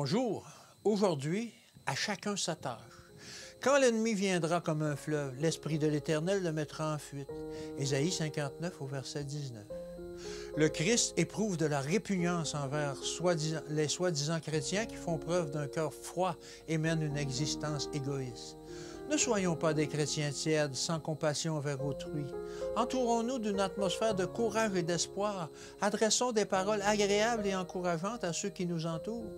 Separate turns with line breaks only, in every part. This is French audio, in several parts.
Bonjour. Aujourd'hui, à chacun sa tâche. Quand l'ennemi viendra comme un fleuve, l'Esprit de l'Éternel le mettra en fuite. Ésaïe 59 au verset 19. Le Christ éprouve de la répugnance envers les soi-disant chrétiens qui font preuve d'un cœur froid et mènent une existence égoïste. Ne soyons pas des chrétiens tièdes, sans compassion envers autrui. Entourons-nous d'une atmosphère de courage et d'espoir. Adressons des paroles agréables et encourageantes à ceux qui nous entourent.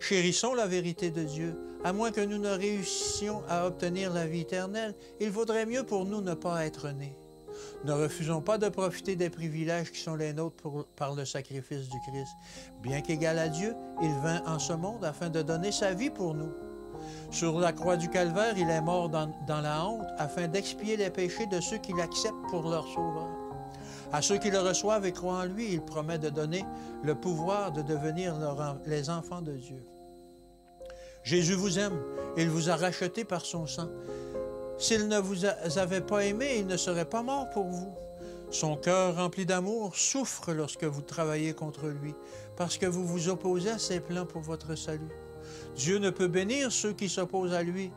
Chérissons la vérité de Dieu. À moins que nous ne réussissions à obtenir la vie éternelle, il vaudrait mieux pour nous ne pas être nés. Ne refusons pas de profiter des privilèges qui sont les nôtres par le sacrifice du Christ. Bien qu'égal à Dieu, il vint en ce monde afin de donner sa vie pour nous. Sur la croix du Calvaire, il est mort dans la honte afin d'expier les péchés de ceux qui l'acceptent pour leur sauveur. À ceux qui le reçoivent et croient en lui, il promet de donner le pouvoir de devenir les enfants de Dieu. Jésus vous aime, il vous a racheté par son sang. S'il ne vous avait pas aimé, il ne serait pas mort pour vous. Son cœur rempli d'amour souffre lorsque vous travaillez contre lui, parce que vous vous opposez à ses plans pour votre salut. Dieu ne peut bénir ceux qui s'opposent à lui,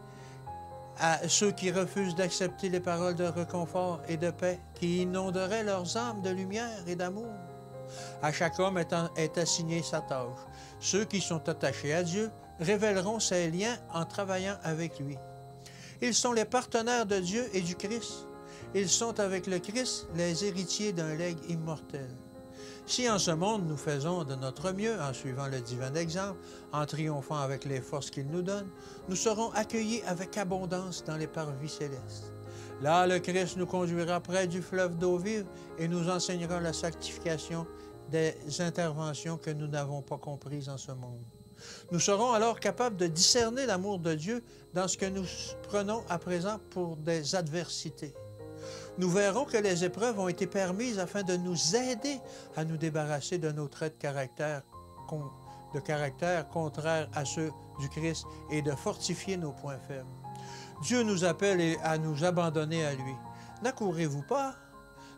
à ceux qui refusent d'accepter les paroles de réconfort et de paix qui inonderaient leurs âmes de lumière et d'amour. À chaque homme est assigné sa tâche. Ceux qui sont attachés à Dieu révéleront ses liens en travaillant avec lui. Ils sont les partenaires de Dieu et du Christ. Ils sont avec le Christ les héritiers d'un legs immortel. Si en ce monde nous faisons de notre mieux en suivant le divin exemple, en triomphant avec les forces qu'il nous donne, nous serons accueillis avec abondance dans les parvis célestes. Là, le Christ nous conduira près du fleuve d'eau vive et nous enseignera la sanctification des interventions que nous n'avons pas comprises en ce monde. Nous serons alors capables de discerner l'amour de Dieu dans ce que nous prenons à présent pour des adversités. Nous verrons que les épreuves ont été permises afin de nous aider à nous débarrasser de nos traits de caractère contraires à ceux du Christ et de fortifier nos points faibles. Dieu nous appelle à nous abandonner à lui. N'accourez-vous pas?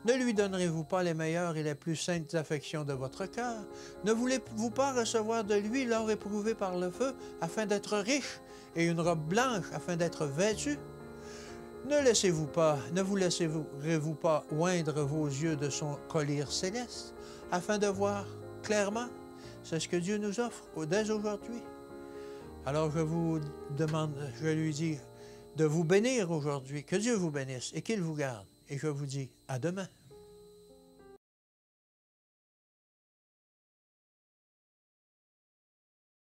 Ne lui donnerez-vous pas les meilleures et les plus saintes affections de votre cœur? Ne voulez-vous pas recevoir de lui l'or éprouvé par le feu afin d'être riche et une robe blanche afin d'être vêtu? Ne vous laisserez-vous pas oindre vos yeux de son collier céleste, afin de voir clairement? C'est ce que Dieu nous offre dès aujourd'hui. Alors je lui dis de vous bénir aujourd'hui, que Dieu vous bénisse et qu'il vous garde. Et je vous dis à demain.